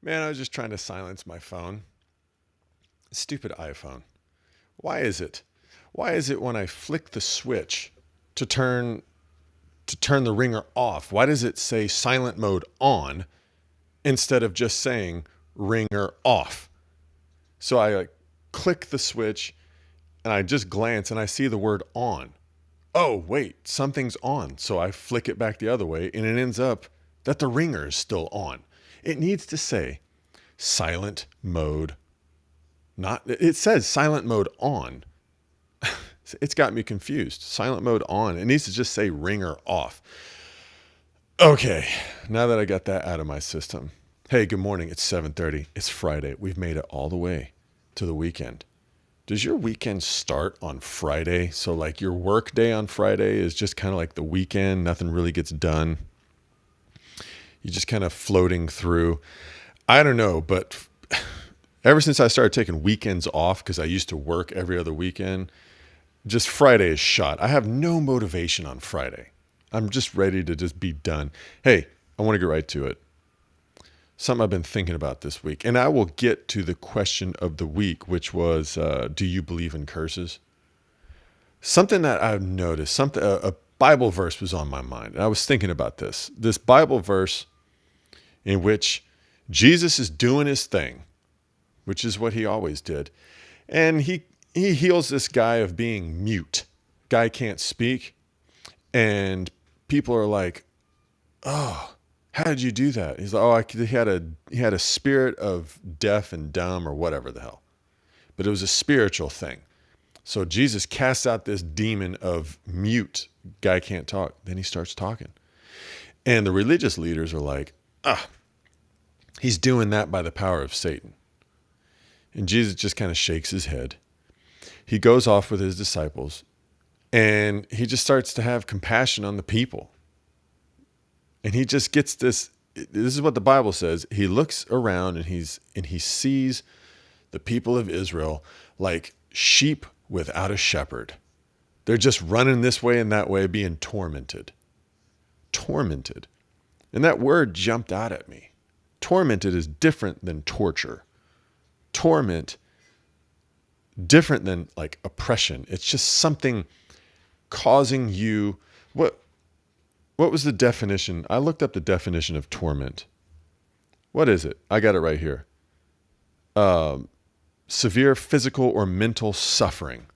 Man, I was just trying to silence my phone. Stupid iPhone. Why is it? Why is it when I flick the switch to turn the ringer off, why does it say silent mode on instead of just saying ringer off? So I click the switch and I just glance and I see the word on. Oh, wait, something's on. So I flick it back the other way and it ends up that the ringer is still on. It needs to say silent mode. Not it says silent mode on. It's got me confused. Silent mode on. It needs to just say ringer off. Okay, now that I got that out of my system. Hey, good morning. It's 7:30. It's Friday. We've made it all the way to the weekend. Does your weekend start on Friday? So like your work day on Friday is just kind of like the weekend. Nothing really gets done. You're just kind of floating through. I don't know, but ever since I started taking weekends off, because I used to work every other weekend, just Friday is shot. I have no motivation on Friday. I'm just ready to just be done. Hey, I want to get right to it. Something I've been thinking about this week, and I will get to the question of the week, which was, do you believe in curses? Something that I've noticed, a Bible verse was on my mind, and I was thinking about this Bible verse in which Jesus is doing his thing, which is what he always did, and he heals this guy of being mute. Guy can't speak, and people are like, "Oh, how did you do that?" He's like, "Oh, he had a spirit of deaf and dumb or whatever the hell." But it was a spiritual thing. So Jesus casts out this demon of mute. Guy can't talk. Then he starts talking. And the religious leaders are like, he's doing that by the power of Satan. And Jesus just kind of shakes his head. He goes off with his disciples and he just starts to have compassion on the people. And he just gets this is what the Bible says. He looks around and he sees the people of Israel like sheep without a shepherd. They're just running this way and that way, being tormented. Tormented. And that word jumped out at me. Tormented is different than torture. Torment, different than like oppression. It's just something causing you. What was the definition? I looked up the definition of torment. What is it? I got it right here. Severe physical or mental suffering.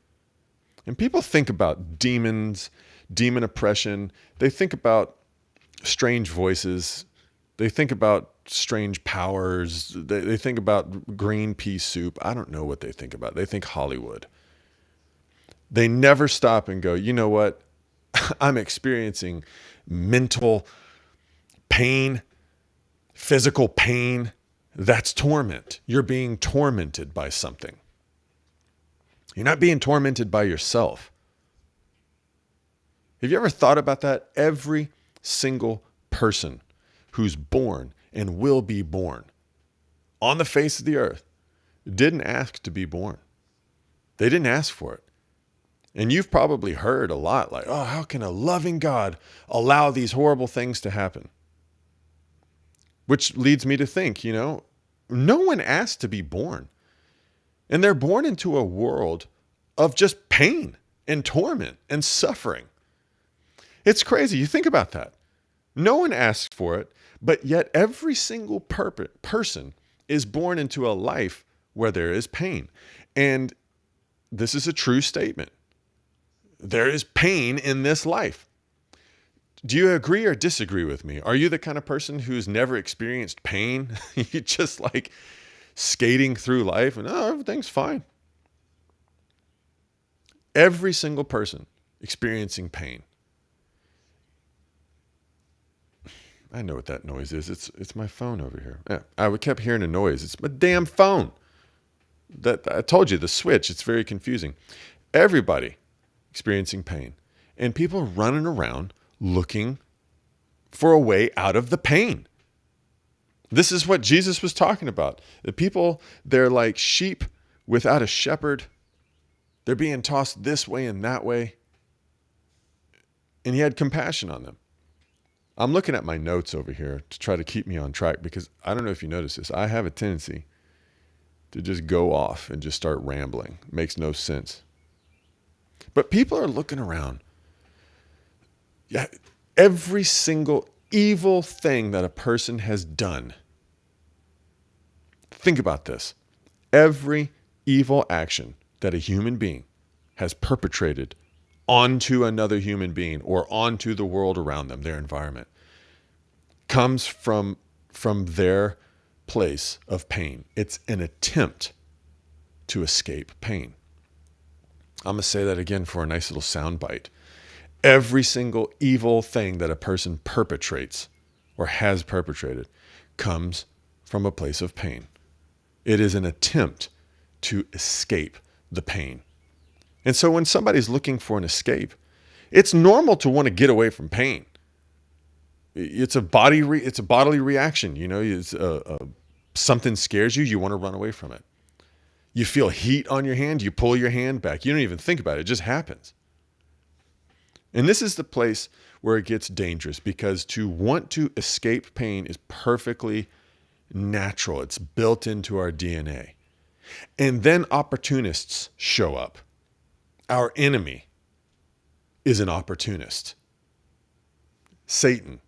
And people think about demons, demon oppression. They think about strange voices. They think about strange powers. They think about green pea soup. I don't know what they think about. They think Hollywood. They never stop and go, you know what? I'm experiencing mental pain, physical pain. That's torment. You're being tormented by something. You're not being tormented by yourself. Have you ever thought about that? Every single person who's born and will be born on the face of the earth didn't ask to be born. They didn't ask for it. And you've probably heard a lot like, oh, how can a loving God allow these horrible things to happen? Which leads me to think, no one asked to be born. And they're born into a world of just pain and torment and suffering. It's crazy. You think about that. No one asked for it, but yet every single person is born into a life where there is pain. And this is a true statement. There is pain in this life. Do you agree or disagree with me? Are you the kind of person who's never experienced pain? You just like skating through life and everything's fine. Every single person experiencing pain. I know what that noise is. It's my phone over here. Yeah, I kept hearing a noise. It's my damn phone. That I told you, the switch, it's very confusing. Everybody experiencing pain. And people running around looking for a way out of the pain. This is what Jesus was talking about. The people, they're like sheep without a shepherd. They're being tossed this way and that way. And he had compassion on them. I'm looking at my notes over here to try to keep me on track because I don't know if you notice this. I have a tendency to just go off and just start rambling. It makes no sense. But people are looking around. Yeah, every single evil thing that a person has done. Think about this. Every evil action that a human being has perpetrated onto another human being or onto the world around them, their environment, comes from their place of pain. It's an attempt to escape pain. I'm going to say that again for a nice little sound bite. Every single evil thing that a person perpetrates or has perpetrated comes from a place of pain. It is an attempt to escape the pain. And so when somebody's looking for an escape, it's normal to want to get away from pain. It's a bodily reaction. You know, something scares you, you want to run away from it. You feel heat on your hand, you pull your hand back. You don't even think about it. It just happens. And this is the place where it gets dangerous because to want to escape pain is perfectly natural. It's built into our DNA. And then opportunists show up. Our enemy is an opportunist, Satan.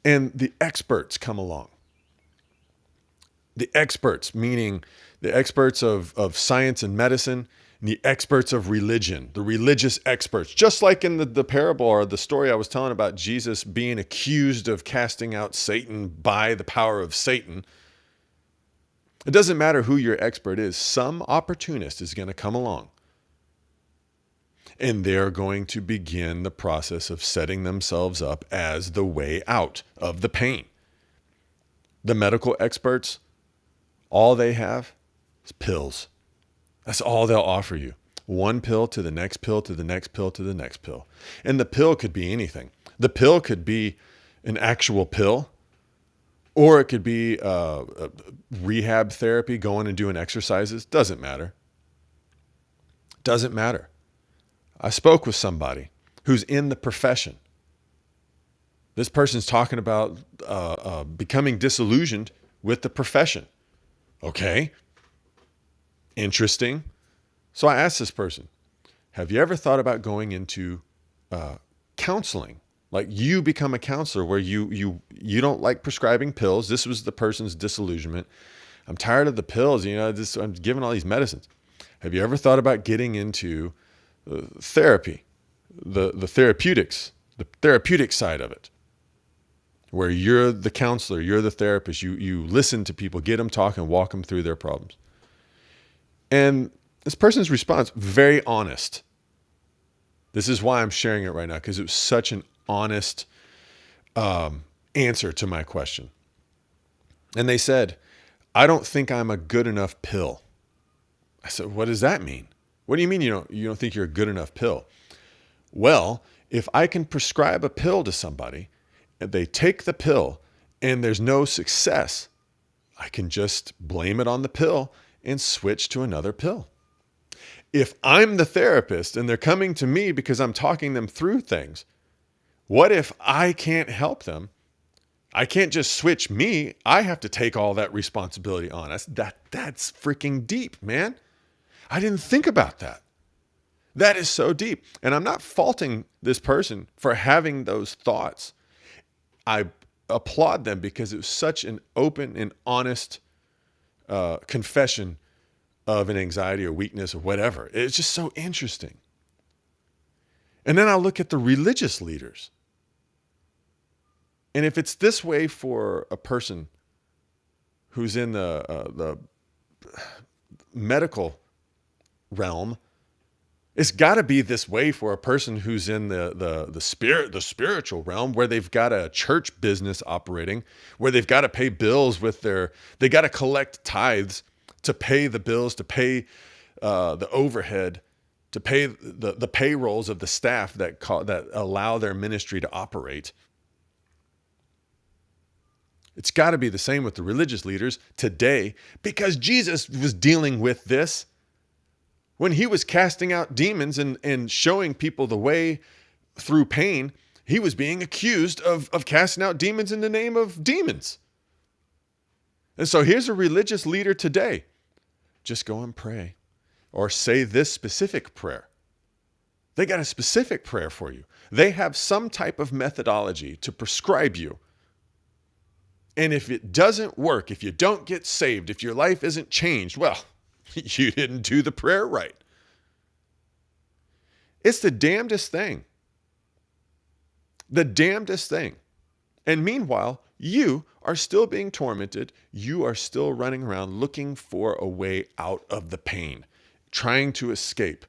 And the experts come along. The experts, meaning the experts of science and medicine, and the experts of religion, the religious experts, just like in the parable or the story I was telling about Jesus being accused of casting out Satan by the power of Satan. It doesn't matter who your expert is. Some opportunist is going to come along. And they're going to begin the process of setting themselves up as the way out of the pain. The medical experts, all they have is pills. That's all they'll offer you. One pill to the next pill to the next pill to the next pill. And the pill could be anything. The pill could be an actual pill, or it could be rehab therapy, going and doing exercises. Doesn't matter. Doesn't matter. I spoke with somebody who's in the profession. This person's talking about becoming disillusioned with the profession. Okay. Interesting. So I asked this person, have you ever thought about going into counseling? Like you become a counselor where you don't like prescribing pills. This was the person's disillusionment. I'm tired of the pills. You know, I'm given all these medicines. Have you ever thought about getting into therapy, the therapeutics, the therapeutic side of it, where you're the counselor, you're the therapist, you listen to people, get them talking, walk them through their problems. And this person's response, very honest. This is why I'm sharing it right now, because it was such an honest answer to my question. And they said, I don't think I'm a good enough pill. I said, what does that mean? What do you mean you don't think you're a good enough pill? Well, if I can prescribe a pill to somebody and they take the pill and there's no success, I can just blame it on the pill and switch to another pill. If I'm the therapist and they're coming to me because I'm talking them through things, what if I can't help them? I can't just switch me. I have to take all that responsibility on. That's freaking deep, man. I didn't think about that. That is so deep. And I'm not faulting this person for having those thoughts. I applaud them because it was such an open and honest confession of an anxiety or weakness or whatever. It's just so interesting. And then I look at the religious leaders. And if it's this way for a person who's in the medical realm, it's got to be this way for a person who's in the spiritual realm, where they've got a church business operating, where they've got to pay bills they got to collect tithes to pay the bills, to pay the overhead, to pay the payrolls of the staff that allow their ministry to operate. It's got to be the same with the religious leaders today, because Jesus was dealing with this. When he was casting out demons and showing people the way through pain, He was being accused of casting out demons in the name of demons. And so here's a religious leader today. Just go and pray or say this specific prayer. They got a specific prayer for you. They have some type of methodology to prescribe you. And if it doesn't work, if you don't get saved, if your life isn't changed, well, you didn't do the prayer right. It's the damnedest thing. The damnedest thing. And meanwhile, you are still being tormented. You are still running around looking for a way out of the pain, trying to escape.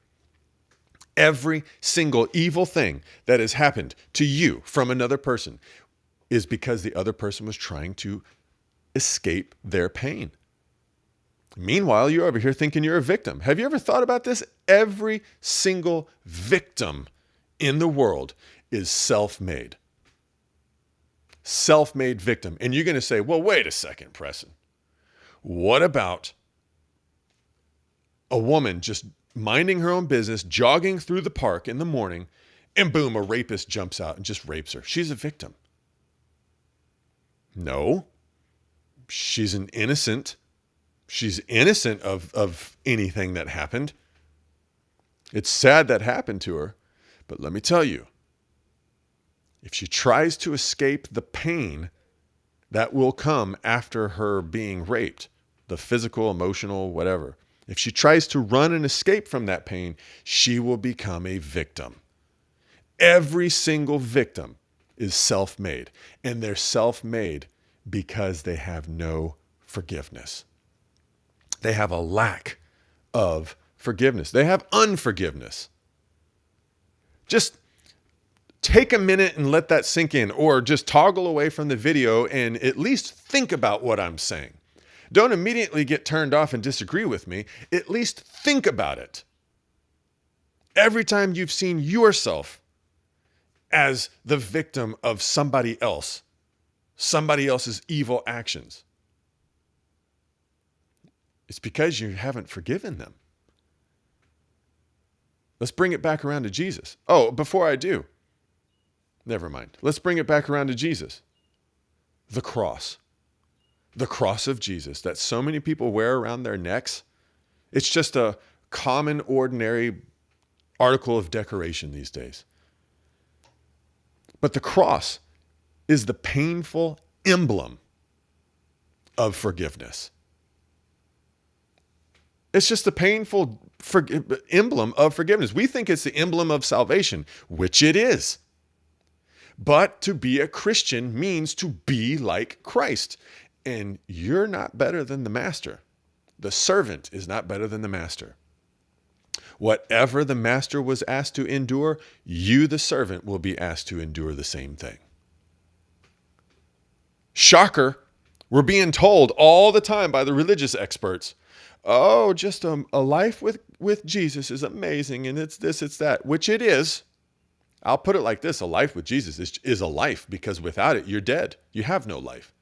Every single evil thing that has happened to you from another person is because the other person was trying to escape their pain. Meanwhile, you're over here thinking you're a victim. Have you ever thought about this? Every single victim in the world is self-made. Self-made victim. And you're going to say, well, wait a second, Preston. What about a woman just minding her own business, jogging through the park in the morning, and boom, a rapist jumps out and just rapes her? She's a victim. No, she's an innocent. She's innocent of anything that happened. It's sad that happened to her, but let me tell you, if she tries to escape the pain that will come after her being raped, the physical, emotional, whatever, if she tries to run and escape from that pain, she will become a victim. Every single victim is self-made, and they're self-made because they have no forgiveness. They have a lack of forgiveness. They have unforgiveness. Just take a minute and let that sink in, or just toggle away from the video and at least think about what I'm saying. Don't immediately get turned off and disagree with me. At least think about it. Every time you've seen yourself as the victim of somebody else's evil actions, it's because you haven't forgiven them. Let's bring it back around to Jesus. Oh, before I do, never mind. Let's bring it back around to Jesus. The cross. The cross of Jesus that so many people wear around their necks. It's just a common, ordinary article of decoration these days. But the cross is the painful emblem of forgiveness. It's just the painful emblem of forgiveness. We think it's the emblem of salvation, which it is. But to be a Christian means to be like Christ. And you're not better than the master. The servant is not better than the master. Whatever the master was asked to endure, you, the servant, will be asked to endure the same thing. Shocker. We're being told all the time by the religious experts, oh, just a life with Jesus is amazing, and it's this, it's that, which it is. I'll put it like this. A life with Jesus is a life, because without it, you're dead. You have no life.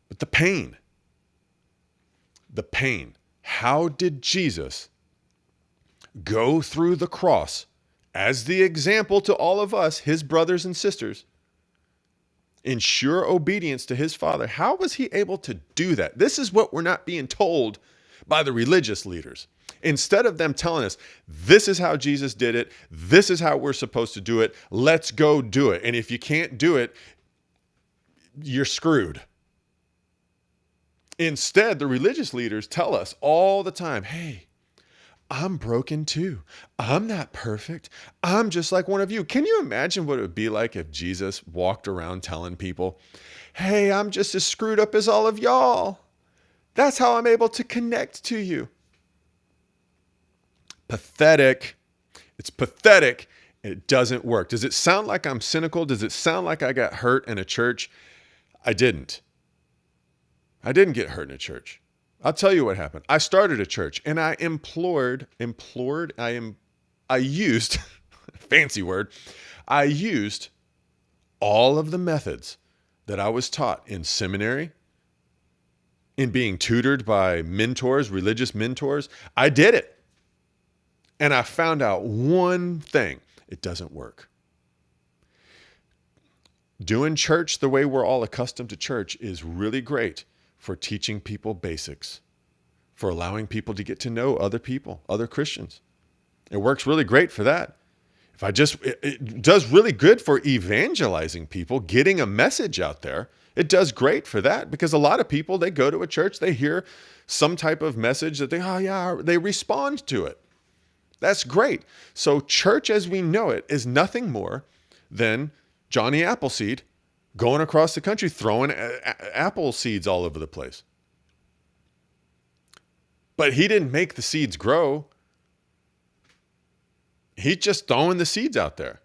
But the pain. How did Jesus go through the cross as the example to all of us, his brothers and sisters, in sure obedience to his Father? How was he able to do that? This is what we're not being told by the religious leaders. Instead of them telling us, this is how Jesus did it, this is how we're supposed to do it, let's go do it. And if you can't do it, you're screwed. Instead, the religious leaders tell us all the time, hey, I'm broken too. I'm not perfect. I'm just like one of you. Can you imagine what it would be like if Jesus walked around telling people, hey, I'm just as screwed up as all of y'all. That's how I'm able to connect to you. Pathetic. It's pathetic. It doesn't work. Does it sound like I'm cynical? Does it sound like I got hurt in a church? I didn't. I didn't get hurt in a church. I'll tell you what happened. I started a church and I used, fancy word, I used all of the methods that I was taught in seminary, in being tutored by mentors, religious mentors. I did it. And I found out one thing: it doesn't work. Doing church the way we're all accustomed to church is really great for teaching people basics, for allowing people to get to know other people, other Christians. It works really great for that. It does really good for evangelizing people, getting a message out there. It does great for that, because a lot of people, they go to a church, they hear some type of message that they respond to it. That's great. So church as we know it is nothing more than Johnny Appleseed going across the country, throwing apple seeds all over the place. But he didn't make the seeds grow. He's just throwing the seeds out there.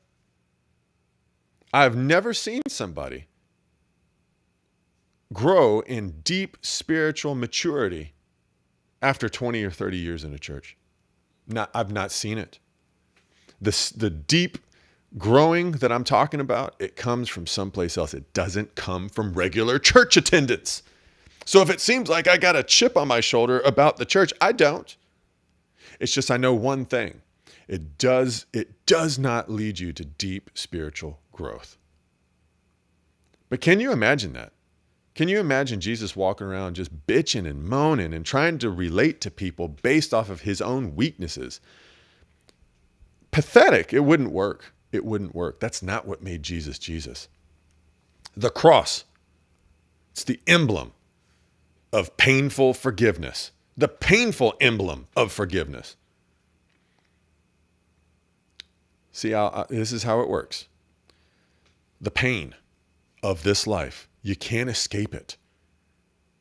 I've never seen somebody grow in deep spiritual maturity after 20 or 30 years in a church. I've not seen it. The deep growing that I'm talking about, it comes from someplace else. It doesn't come from regular church attendance. So if it seems like I got a chip on my shoulder about the church, I don't. It's just I know one thing. It does not lead you to deep spiritual growth. But can you imagine that? Can you imagine Jesus walking around just bitching and moaning and trying to relate to people based off of his own weaknesses? Pathetic. It wouldn't work. It wouldn't work. That's not what made Jesus Jesus. The cross, it's the emblem of painful forgiveness. The painful emblem of forgiveness. See, this is how it works. The pain of this life, you can't escape it.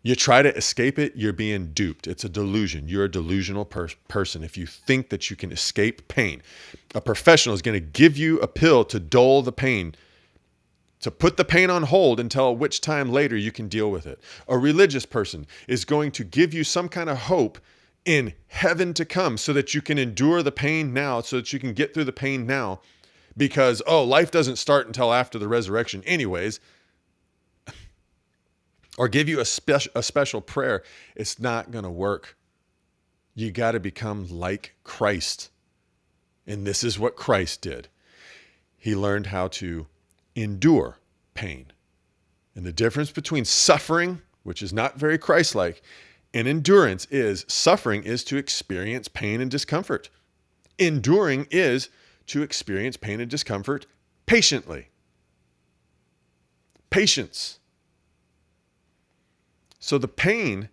You try to escape it, you're being duped. It's a delusion. You're a delusional person if you think that you can escape pain. A professional is going to give you a pill to dull the pain, to put the pain on hold until which time later you can deal with it. A religious person is going to give you some kind of hope in heaven to come so that you can endure the pain now, so that you can get through the pain now, because, life doesn't start until after the resurrection anyways. Or give you a special prayer. It's not going to work. You got to become like Christ. And this is what Christ did. He learned how to endure pain. And the difference between suffering, which is not very Christ-like, and endurance is suffering is to experience pain and discomfort. Enduring is to experience pain and discomfort patiently. Patience. So the pain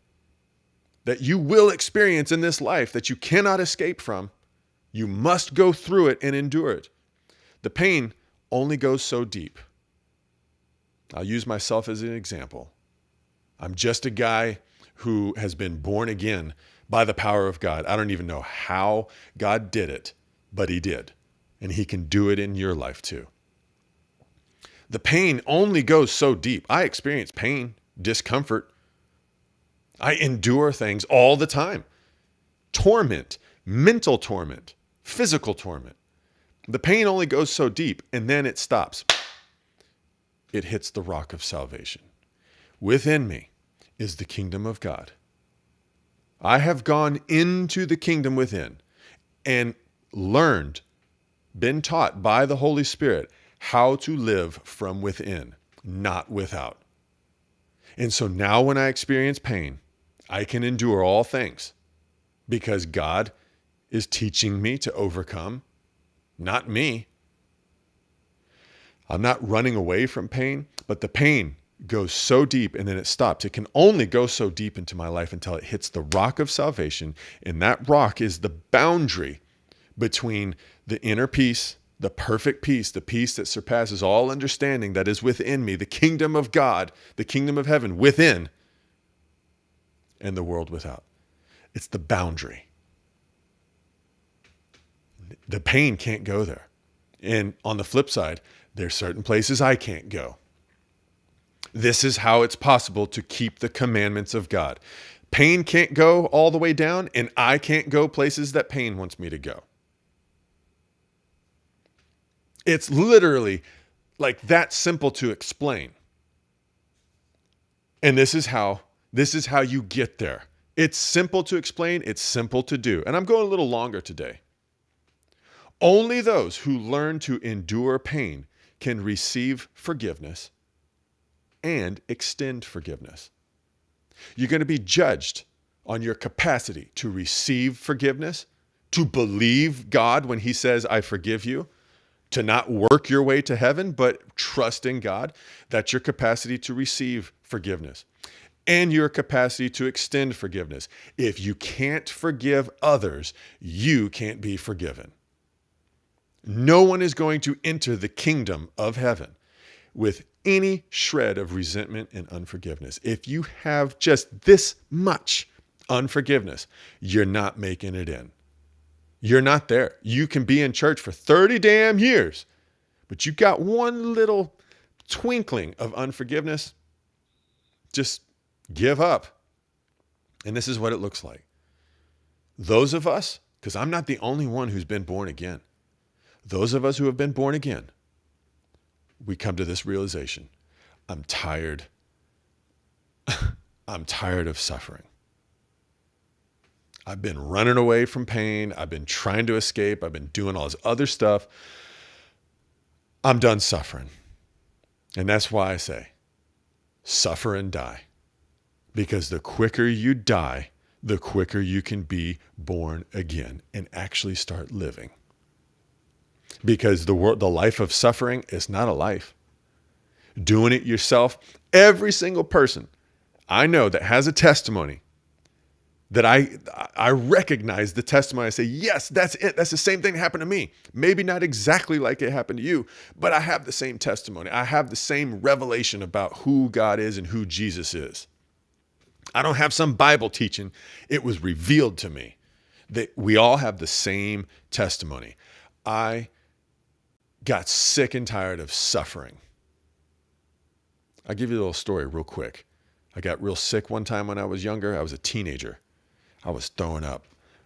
that you will experience in this life that you cannot escape from, you must go through it and endure it. The pain only goes so deep. I'll use myself as an example. I'm just a guy who has been born again by the power of God. I don't even know how God did it, but he did. And he can do it in your life too. The pain only goes so deep. I experience pain, discomfort. I endure things all the time. Torment, mental torment, physical torment. The pain only goes so deep, and then it stops. It hits the rock of salvation. Within me is the kingdom of God. I have gone into the kingdom within and learned, been taught by the Holy Spirit how to live from within, not without. And so now when I experience pain, I can endure all things because God is teaching me to overcome, not me. I'm not running away from pain, but the pain goes so deep and then it stops. It can only go so deep into my life until it hits the rock of salvation. And that rock is the boundary between the inner peace, the perfect peace, the peace that surpasses all understanding that is within me, the kingdom of God, the kingdom of heaven within, and the world without. It's the boundary. The pain can't go there. And on the flip side, there's certain places I can't go. This is how it's possible to keep the commandments of God. Pain can't go all the way down, and I can't go places that pain wants me to go. It's literally like that simple to explain. And this is how you get there. It's simple to explain. It's simple to do. And I'm going a little longer today. Only those who learn to endure pain can receive forgiveness and extend forgiveness. You're going to be judged on your capacity to receive forgiveness, to believe God when he says, I forgive you, to not work your way to heaven, but trust in God. That's your capacity to receive forgiveness and your capacity to extend forgiveness. If you can't forgive others, you can't be forgiven. No one is going to enter the kingdom of heaven with any shred of resentment and unforgiveness. If you have just this much unforgiveness, you're not making it in. You're not there. You can be in church for 30 damn years, but you got one little twinkling of unforgiveness, just give up. And this is what it looks like. Those of us, because I'm not the only one who's been born again, those of us who have been born again, we come to this realization. I'm tired. I'm tired of suffering. I've been running away from pain. I've been trying to escape. I've been doing all this other stuff. I'm done suffering. And that's why I say, suffer and die. Because the quicker you die, the quicker you can be born again and actually start living. Because the life of suffering is not a life. Doing it yourself, every single person I know that has a testimony that I recognize the testimony. I say, yes, that's it. That's the same thing that happened to me. Maybe not exactly like it happened to you, but I have the same testimony. I have the same revelation about who God is and who Jesus is. I don't have some Bible teaching. It was revealed to me that we all have the same testimony. I got sick and tired of suffering. I'll give you a little story real quick. I got real sick one time when I was younger. I was a teenager. I was throwing up.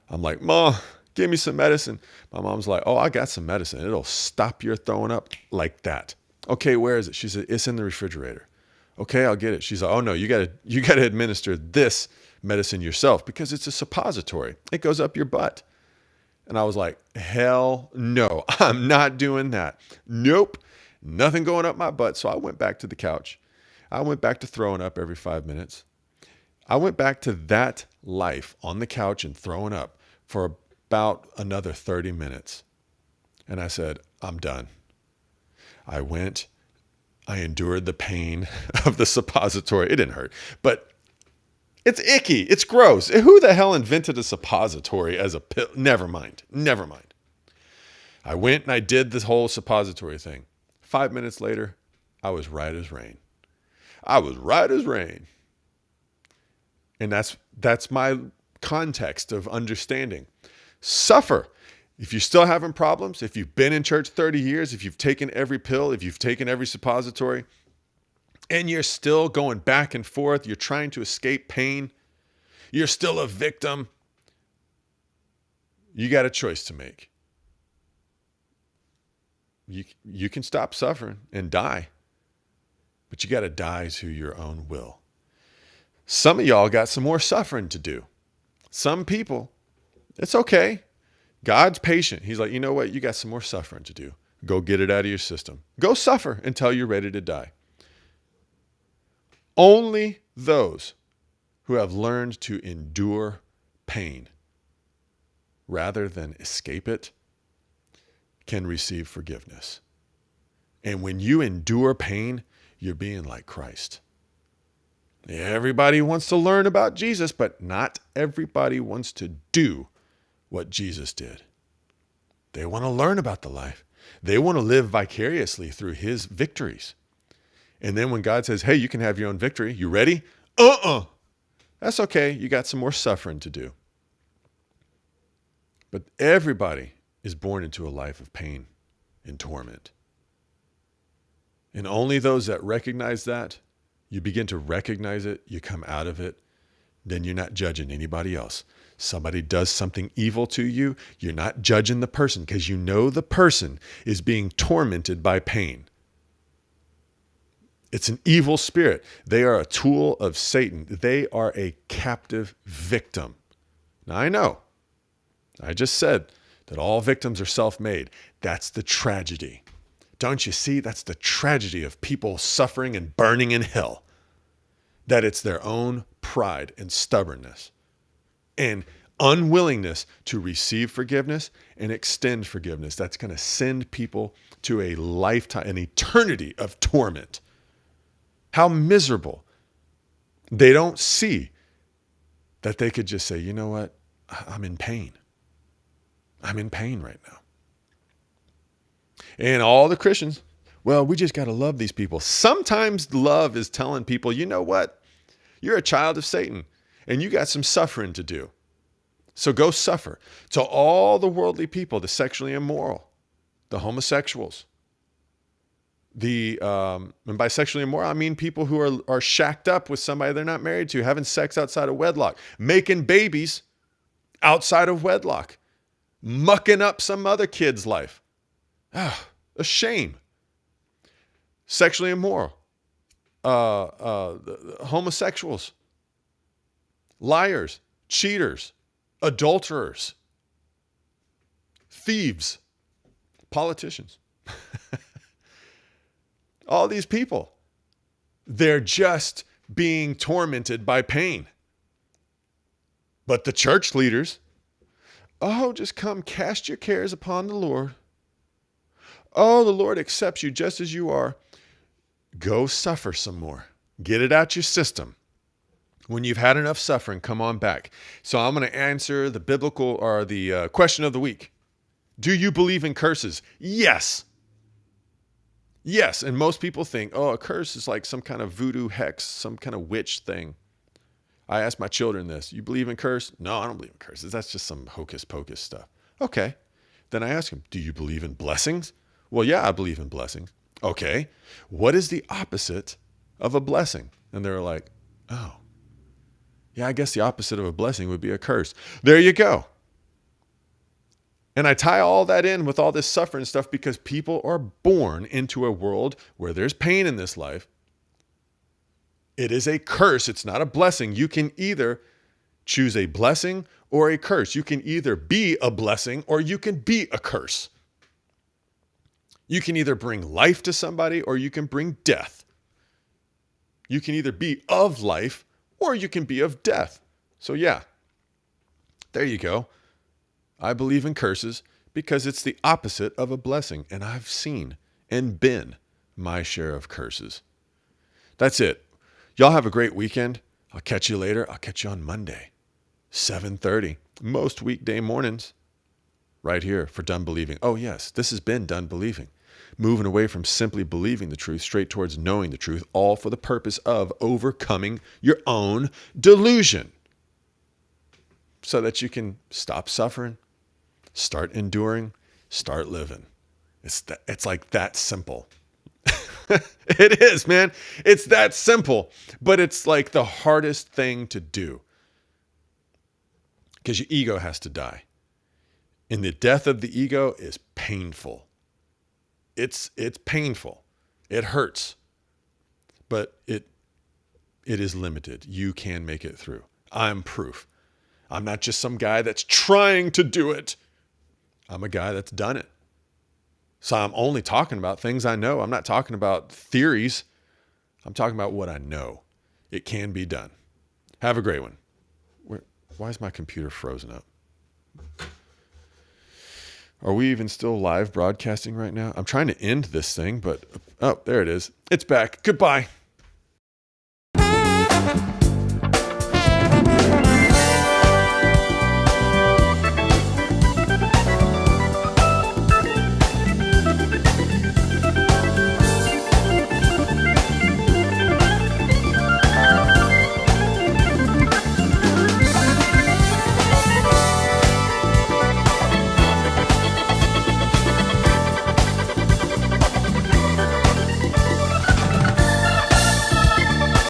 I'm like, Mom, give me some medicine. My mom's like, oh, I got some medicine. It'll stop your throwing up like that. Okay, where is it? She said, it's in the refrigerator. Okay, I'll get it. She's like, oh no, you gotta administer this medicine yourself because it's a suppository. It goes up your butt. And I was like, hell no, I'm not doing that. Nope, nothing going up my butt. So I went back to the couch. I went back to throwing up every 5 minutes. I went back to that life on the couch and throwing up for about another 30 minutes. And I said, I'm done. I went, I endured the pain of the suppository. It didn't hurt, but it's icky. It's gross. Who the hell invented a suppository as a pill? Never mind. I went and I did this whole suppository thing. 5 minutes later, I was right as rain. And that's my context of understanding. Suffer. If you're still having problems, if you've been in church 30 years, if you've taken every pill, if you've taken every suppository, and you're still going back and forth, you're trying to escape pain, you're still a victim, you got a choice to make. You can stop suffering and die, but you got to die to your own will. Some of y'all got some more suffering to do. Some people, it's okay. God's patient. He's like, you know what? You got some more suffering to do. Go get it out of your system. Go suffer until you're ready to die. Only those who have learned to endure pain rather than escape it can receive forgiveness. And when you endure pain, you're being like Christ. Everybody wants to learn about Jesus, but not everybody wants to do what Jesus did. They want to learn about the life. They want to live vicariously through his victories. And then when God says, hey, you can have your own victory, you ready? That's okay. You got some more suffering to do. But everybody is born into a life of pain and torment. And only those that recognize that, you begin to recognize it, you come out of it, then you're not judging anybody else. Somebody does something evil to you, you're not judging the person because you know the person is being tormented by pain. It's an evil spirit. They are a tool of Satan. They are a captive victim. Now I know. I just said that all victims are self-made. That's the tragedy. Don't you see? That's the tragedy of people suffering and burning in hell. That it's their own pride and stubbornness and unwillingness to receive forgiveness and extend forgiveness. That's going to send people to a lifetime, an eternity of torment. How miserable. They don't see that they could just say, you know what? I'm in pain. I'm in pain right now. And all the Christians, well, we just got to love these people. Sometimes love is telling people, you know what? You're a child of Satan and you got some suffering to do. So go suffer. To all the worldly people, the sexually immoral, the homosexuals, and by sexually immoral, I mean people who are shacked up with somebody they're not married to, having sex outside of wedlock, making babies outside of wedlock, mucking up some other kid's life. Ah, a shame. Sexually immoral, homosexuals, liars, cheaters, adulterers, thieves, politicians. All these people, they're just being tormented by pain. But the church leaders, oh, just come cast your cares upon the Lord. Oh, the Lord accepts you just as you are. Go suffer some more. Get it out your system. When you've had enough suffering, come on back. So I'm going to answer the biblical or the question of the week. Do you believe in curses? Yes. Yes. And most people think, oh, a curse is like some kind of voodoo hex, some kind of witch thing. I ask my children this. You believe in curse? No, I don't believe in curses. That's just some hocus pocus stuff. Okay. Then I ask them, do you believe in blessings? Well, yeah, I believe in blessings. Okay. What is the opposite of a blessing? And they're like, oh, yeah, I guess the opposite of a blessing would be a curse. There you go. And I tie all that in with all this suffering stuff because people are born into a world where there's pain in this life. It is a curse. It's not a blessing. You can either choose a blessing or a curse. You can either be a blessing or you can be a curse. You can either bring life to somebody or you can bring death. You can either be of life or you can be of death. So yeah, there you go. I believe in curses because it's the opposite of a blessing. And I've seen and been my share of curses. That's it. Y'all have a great weekend. I'll catch you later. I'll catch you on Monday, 7:30, most weekday mornings, right here for Done Believing. Oh yes, this has been Done Believing. Moving away from simply believing the truth straight towards knowing the truth, all for the purpose of overcoming your own delusion so that you can stop suffering, start enduring, start living. It's like that simple. It is, man. It's that simple, but it's like the hardest thing to do because your ego has to die. And the death of the ego is painful. It's painful. It hurts, but it is limited. You can make it through. I'm proof. I'm not just some guy that's trying to do it. I'm a guy that's done it. So I'm only talking about things I know. I'm not talking about theories. I'm talking about what I know. It can be done. Have a great one. Why is my computer frozen up? Are we even still live broadcasting right now? I'm trying to end this thing, but oh, there it is. It's back. Goodbye.